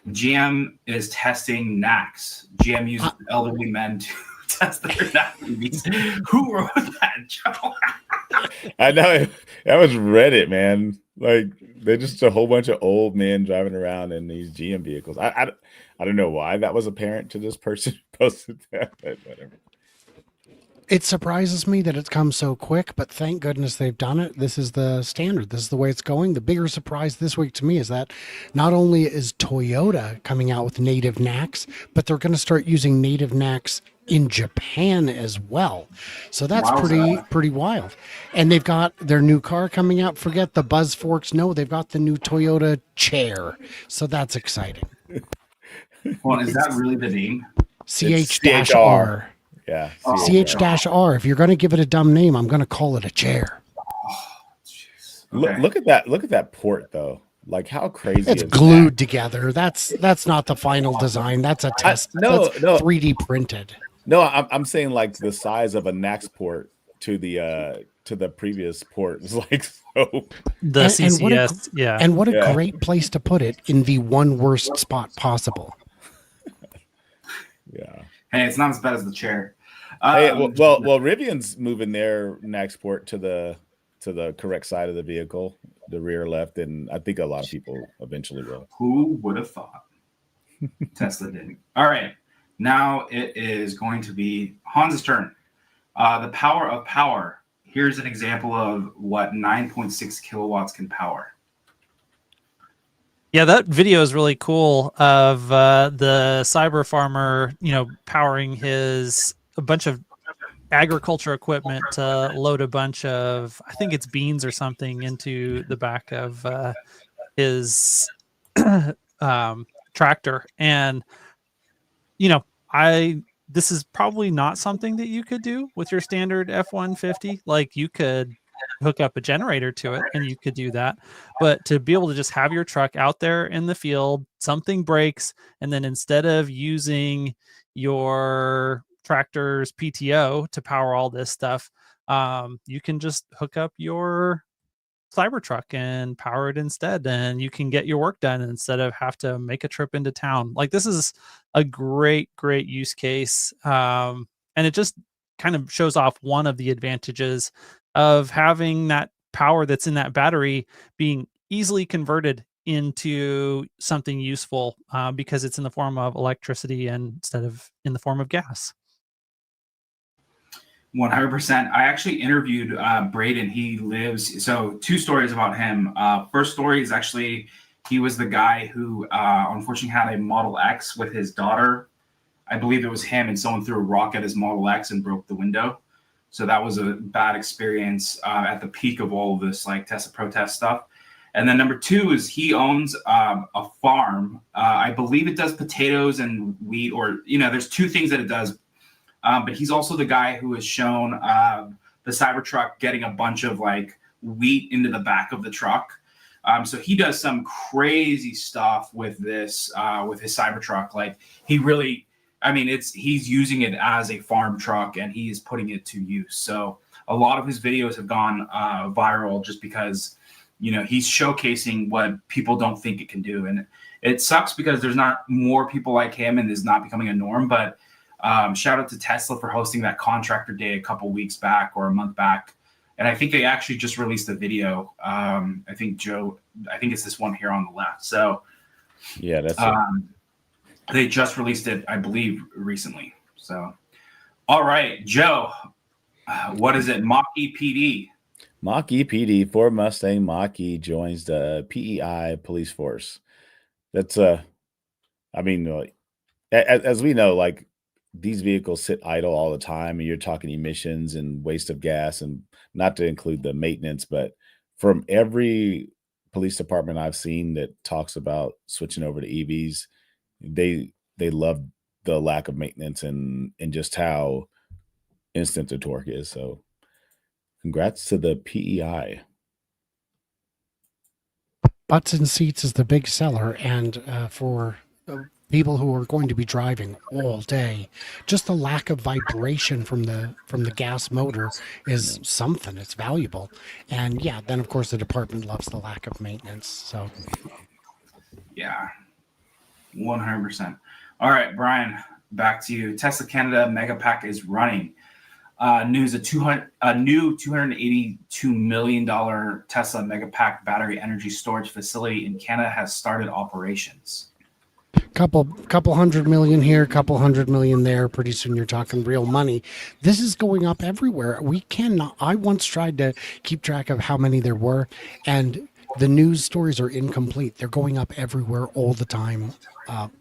GM is testing NACs. GM uses elderly men to test their NACs. Who wrote that, Joe? I know, that was Reddit, man. Like, they're just a whole bunch of old men driving around in these GM vehicles. I don't know why that was apparent to this person who posted that, but whatever. It surprises me that it's come so quick, but thank goodness they've done it. This is the standard. This is the way it's going. The bigger surprise this week to me is that not only is Toyota coming out with native NACs, but they're going to start using native NACs in Japan as well. So that's pretty wild. And they've got their new car coming out. Forget the Buzz Forks. No, they've got the new Toyota chair. So that's exciting. Well, is that really the name? CH-R. Yeah. CH-R. If you're going to give it a dumb name, I'm going to call it a chair. Okay. Look at that port though. Like, how crazy it's is glued that? That's not the final design. That's a test. No. 3D printed. No, I'm saying like the size of a NACS port to the previous port is like so. The CCS, yeah. And what a great place to put it, in the one worst spot possible. Yeah. Hey, it's not as bad as the chair. Well, Rivian's moving their NACS port to the correct side of the vehicle, the rear left, and I think a lot of people eventually will. Who would have thought? Tesla did. All right. Now it is going to be Hans' turn. The power of power. here's an example of what 9.6 kilowatts can power. Yeah, that video is really cool of the cyber farmer, powering a bunch of agriculture equipment to load a bunch of, I think it's beans or something, into the back of his tractor. And this is probably not something that you could do with your standard F-150. Like, you could hook up a generator to it and you could do that, but to be able to just have your truck out there in the field, something breaks, and then instead of using your tractor's PTO to power all this stuff, you can just hook up your Cybertruck and power it instead, and you can get your work done instead of have to make a trip into town. Like, this is a great use case, and it just kind of shows off one of the advantages of having that power that's in that battery being easily converted into something useful, because it's in the form of electricity and instead of in the form of gas. 100%. I actually interviewed Braden. He lives, so two stories about him. First story is actually, he was the guy who unfortunately had a Model X with his daughter. I believe it was him, and someone threw a rock at his Model X and broke the window. So that was a bad experience at the peak of all of this like Tesla protest stuff. And then number two is he owns a farm. I believe it does potatoes and wheat, or there's two things that it does. But he's also the guy who has shown the Cybertruck getting a bunch of like wheat into the back of the truck. So he does some crazy stuff with this, with his Cybertruck. Like, he really, he's using it as a farm truck and he is putting it to use. So a lot of his videos have gone viral just because, he's showcasing what people don't think it can do. And it sucks because there's not more people like him and is not becoming a norm, but shout out to Tesla for hosting that contractor day a couple weeks back or a month back. And I think they actually just released a video. I think it's this one here on the left. So yeah, that's they just released it, I believe, recently. So, all right, Joe, what is it? Mach-E PD. Mach-E PD, Ford Mustang Mach-E joins the PEI police force. That's as we know, like, these vehicles sit idle all the time, and you're talking emissions and waste of gas, and not to include the maintenance. But from every police department I've seen that talks about switching over to EVs, they love the lack of maintenance and just how instant the torque is. So congrats to the PEI. Butts and seats is the big seller, and for people who are going to be driving all day, just the lack of vibration from the gas motor is something. It's valuable. And yeah, then of course the department loves the lack of maintenance. So yeah, 100%. All right, Brian, back to you. Tesla Canada Megapack is running. News: a new $282 million Tesla Megapack battery energy storage facility in Canada has started operations. Couple $100 million here, couple $100 million there. Pretty soon you're talking real money. This is going up everywhere. We cannot. I once tried to keep track of how many there were, and the news stories are incomplete. They're going up everywhere all the time,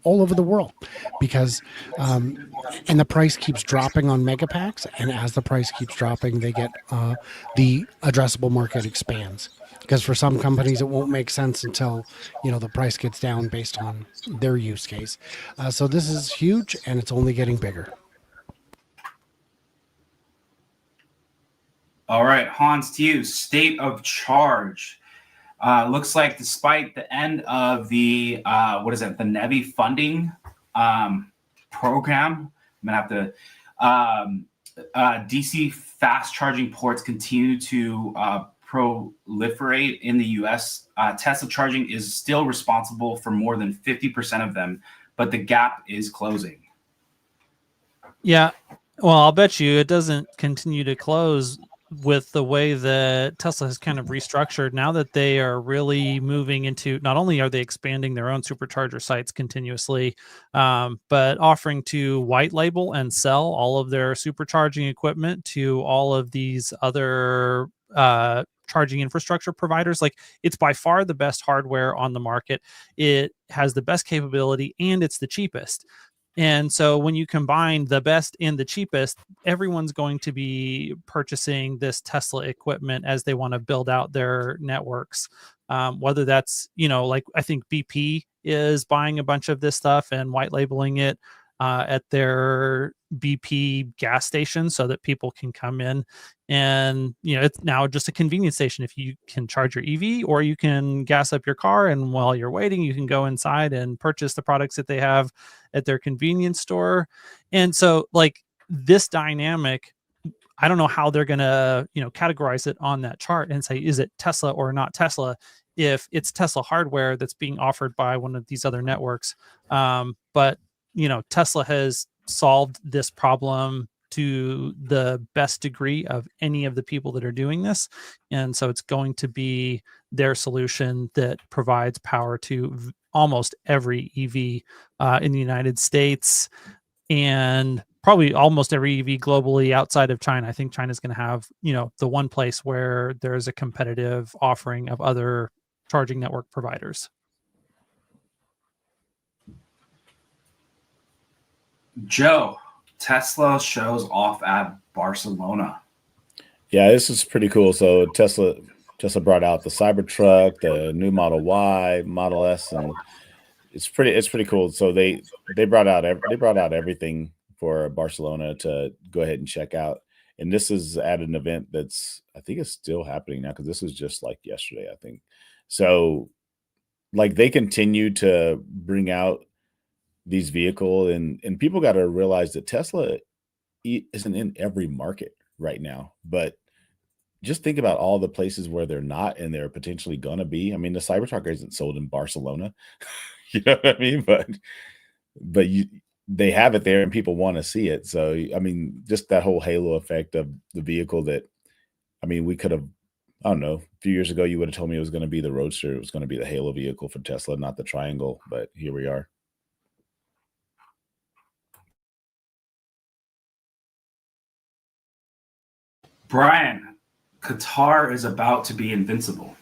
all over the world, because and the price keeps dropping on Megapacks, and as the price keeps dropping, they get the addressable market expands. Because for some companies, it won't make sense until, the price gets down based on their use case. So this is huge, and it's only getting bigger. All right, Hans, to you. State of charge. Looks like despite the end of the, the NEVI funding program, I'm going to have to, DC fast charging ports continue to proliferate in the US. Tesla charging is still responsible for more than 50% of them, but the gap is closing. Yeah. Well, I'll bet you it doesn't continue to close with the way that Tesla has kind of restructured, now that they are really moving into, not only are they expanding their own supercharger sites continuously, but offering to white label and sell all of their supercharging equipment to all of these other charging infrastructure providers. Like, it's by far the best hardware on the market. It has the best capability and it's the cheapest. And so when you combine the best and the cheapest, everyone's going to be purchasing this Tesla equipment as they want to build out their networks. Whether that's, like I think BP is buying a bunch of this stuff and white labeling it at their BP gas station so that people can come in. And, it's now just a convenience station. If you can charge your EV or you can gas up your car, and while you're waiting, you can go inside and purchase the products that they have at their convenience store. And so, like, this dynamic, I don't know how they're going to, categorize it on that chart and say, is it Tesla or not Tesla, if it's Tesla hardware that's being offered by one of these other networks. But, Tesla has solved this problem to the best degree of any of the people that are doing this. And so it's going to be their solution that provides power to almost every EV in the United States, and probably almost every EV globally outside of China. I think China's going to have, the one place where there's a competitive offering of other charging network providers. Joe, Tesla shows off at Barcelona. Yeah, this is pretty cool. So Tesla brought out the Cybertruck, the new Model Y, Model S, and it's pretty cool. So they brought out everything for Barcelona to go ahead and check out. And this is at an event that's, I think it's still happening now, because this was just like yesterday, I think. So like they continue to bring out these vehicles, and people got to realize that Tesla isn't in every market right now, but just think about all the places where they're not and they're potentially gonna be. I mean, the Cybertruck isn't sold in Barcelona, you know what I mean? But they have it there and people want to see it. So I mean, just that whole halo effect of the vehicle that, I mean, we could have, I don't know, a few years ago you would have told me it was going to be the Roadster, it was going to be the halo vehicle for Tesla, not the Triangle, but here we are. Brian, Qatar is about to be invincible.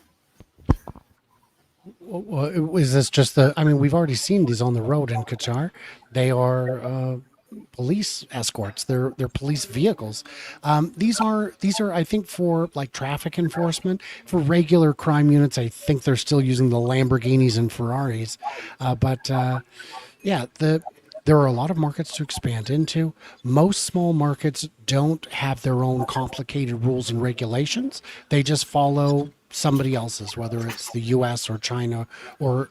Well, is this just the? I mean, we've already seen these on the road in Qatar. They are police escorts. They're police vehicles. These are I think for like traffic enforcement. For regular crime units, I think they're still using the Lamborghinis and Ferraris. Yeah, there are a lot of markets to expand into. Most small markets don't have their own complicated rules and regulations. They just follow somebody else's, whether it's the US or China or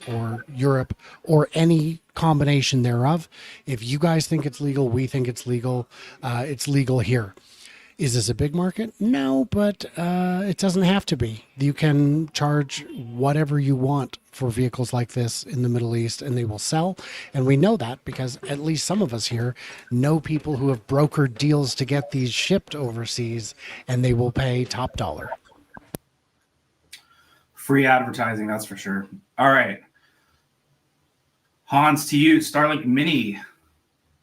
Europe or any combination thereof. If you guys think it's legal, we think it's legal. It's legal here. Is this a big market? No, but it doesn't have to be. You can charge whatever you want for vehicles like this in the Middle East, and they will sell. And we know that because at least some of us here know people who have brokered deals to get these shipped overseas, and they will pay top dollar. Free advertising, that's for sure. All right. Hans, to you, Starlink Mini.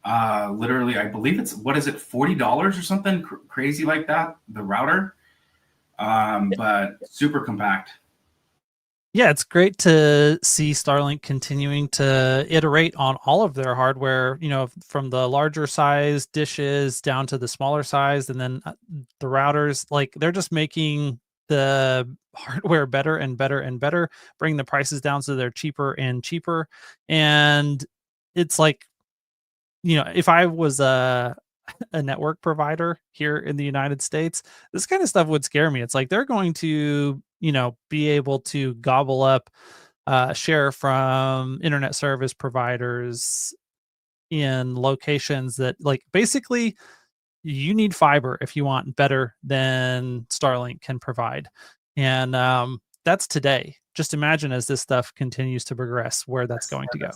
Literally, I believe it's, what is it, $40 or something crazy like that, the router, but super compact. Yeah, it's great to see Starlink continuing to iterate on all of their hardware, from the larger size dishes down to the smaller size, and then the routers. Like, they're just making the hardware better and better and better, bring the prices down so they're cheaper and cheaper. And it's like, if I was a network provider here in the United States, this kind of stuff would scare me. It's like they're going to, be able to gobble up share from internet service providers in locations that, like, basically you need fiber if you want better than Starlink can provide. And that's today. Just imagine as this stuff continues to progress where that's going to go.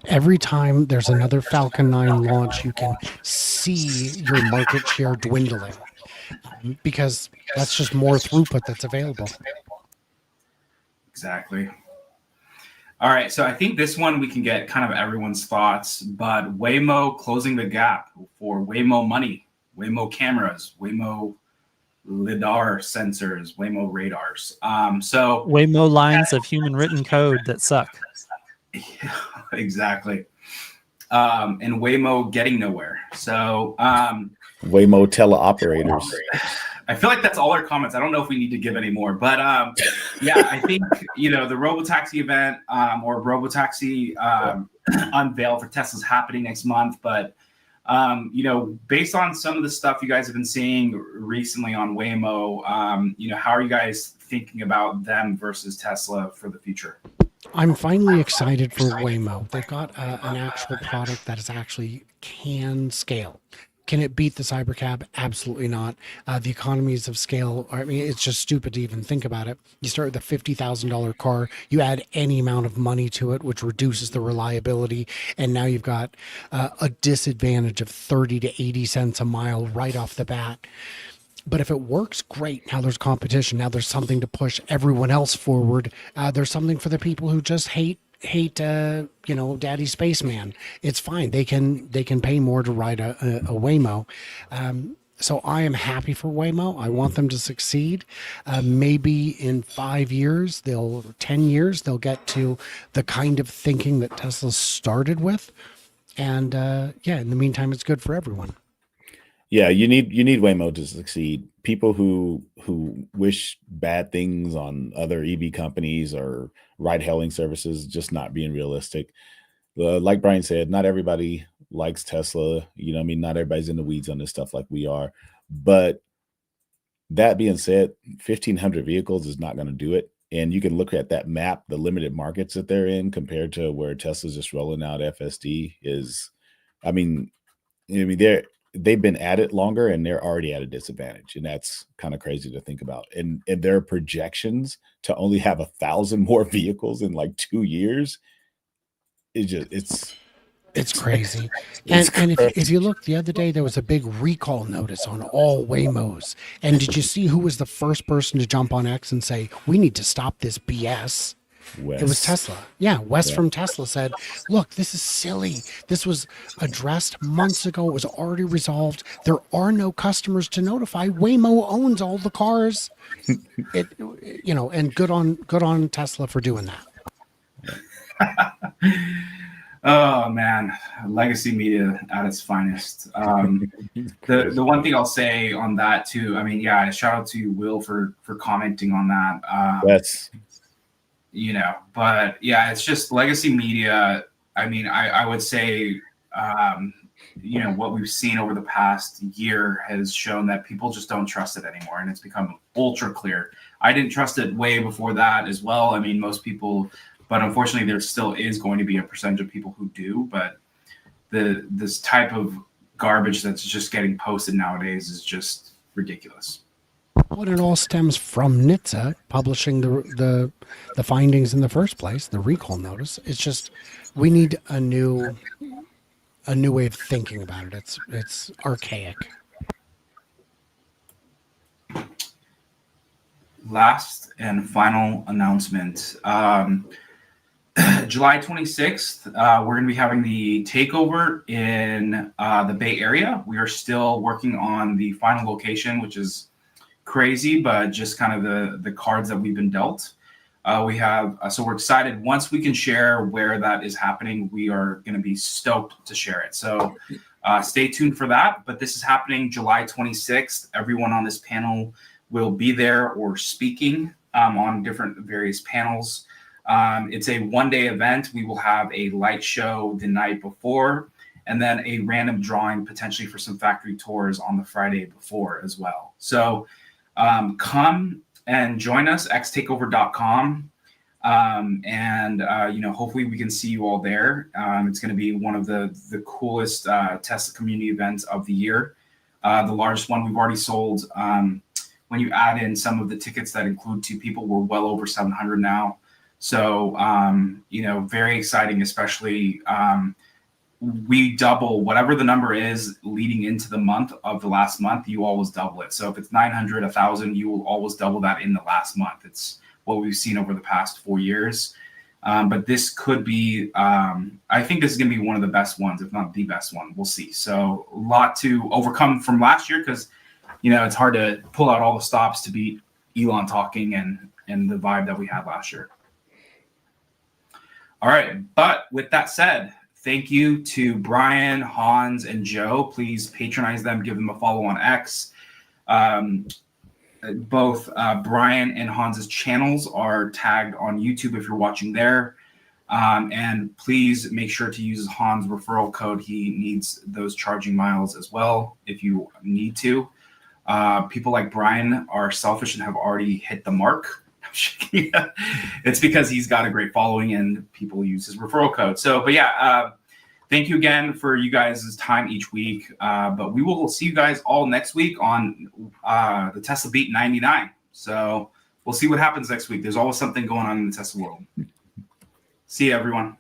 Every time there's another Falcon 9 launch, you can see your market share dwindling. because that's just more throughput that's available. Exactly. All right, so I think this one we can get kind of everyone's thoughts, but Waymo closing the gap for Waymo money, Waymo cameras, Waymo lidar sensors, Waymo radars. So Waymo lines of human written code that suck. yeah, exactly. And Waymo getting nowhere. So Waymo teleoperators. I feel like that's all our comments. I don't know if we need to give any more, but yeah, I think the Robotaxi event or Robotaxi unveil for Tesla's happening next month. But based on some of the stuff you guys have been seeing recently on Waymo, how are you guys thinking about them versus Tesla for the future? I'm finally excited for Waymo. They've got an actual product that is actually can scale. Can it beat the Cybercab? Absolutely not. The economies of scale, it's just stupid to even think about it. You start with a $50,000 car, you add any amount of money to it, which reduces the reliability, and now you've got a disadvantage of 30 to 80 cents a mile right off the bat. But if it works, great. Now there's competition. Now there's something to push everyone else forward. There's something for the people who just hate Daddy Spaceman. It's fine. They can pay more to ride a Waymo. So I am happy for Waymo. I want them to succeed. Maybe in 5 years, 10 years, they'll get to the kind of thinking that Tesla started with. And in the meantime, it's good for everyone. Yeah, you need Waymo to succeed. People who wish bad things on other EV companies or ride-hailing services, just not being realistic. Like Brian said, not everybody likes Tesla. Not everybody's in the weeds on this stuff like we are. But that being said, 1,500 vehicles is not going to do it. And you can look at that map, the limited markets that they're in compared to where Tesla's just rolling out FSD is. They've been at it longer and they're already at a disadvantage. And that's kind of crazy to think about. And their projections to only have 1,000 more vehicles in like 2 years it's crazy. And if you look the other day, there was a big recall notice on all Waymos. And did you see who was the first person to jump on X and say, we need to stop this BS? Wes. It was Tesla. Yeah, Wes from Tesla said, look, this is silly. This was addressed months ago. It was already resolved. There are no customers to notify. Waymo owns all the cars. And good on Tesla for doing that. Oh man, legacy media at its finest. The one thing I'll say on that too, shout out to Will for commenting on that. Yes. But yeah, it's just legacy media. I would say, what we've seen over the past year has shown that people just don't trust it anymore. And it's become ultra clear. I didn't trust it way before that as well. Most people, but unfortunately there still is going to be a percentage of people who do, but this type of garbage that's just getting posted nowadays is just ridiculous. Well, it all stems from NHTSA publishing the findings in the first place, the recall notice. It's just we need a new way of thinking about it. It's archaic. Last and final announcement. July 26th, we're going to be having the takeover in the Bay Area. We are still working on the final location, which is crazy, but just kind of the cards that we've been dealt. So we're excited. Once we can share where that is happening, we are going to be stoked to share it. So stay tuned for that. But this is happening July 26th. Everyone on this panel will be there or speaking on different various panels. It's a one-day event. We will have a light show the night before, and then a random drawing potentially for some factory tours on the Friday before as well. So come and join us, xtakeover.com. Hopefully we can see you all there. It's going to be one of the coolest Tesla community events of the year. The largest one we've already sold. When you add in some of the tickets that include 2 people, we're well over 700 now. So, very exciting, especially we double whatever the number is leading into the month of the last month. You always double it. So if it's 900, 1,000, you will always double that in the last month. It's what we've seen over the past 4 years. But this could be, I think this is going to be one of the best ones, if not the best one. We'll see. So a lot to overcome from last year because, it's hard to pull out all the stops to beat Elon talking and the vibe that we had last year. All right. But with that said, thank you to Brian, Hans, and Joe. Please patronize them. Give them a follow on X. Both Brian and Hans's channels are tagged on YouTube if you're watching there. And please make sure to use Hans' referral code. He needs those charging miles as well if you need to. People like Brian are selfish and have already hit the mark. It's because he's got a great following and people use his referral code. So, but yeah, thank you again for you guys' time each week. But we will see you guys all next week on the Tesla Beat 99. So we'll see what happens next week. There's always something going on in the Tesla world. See you, everyone.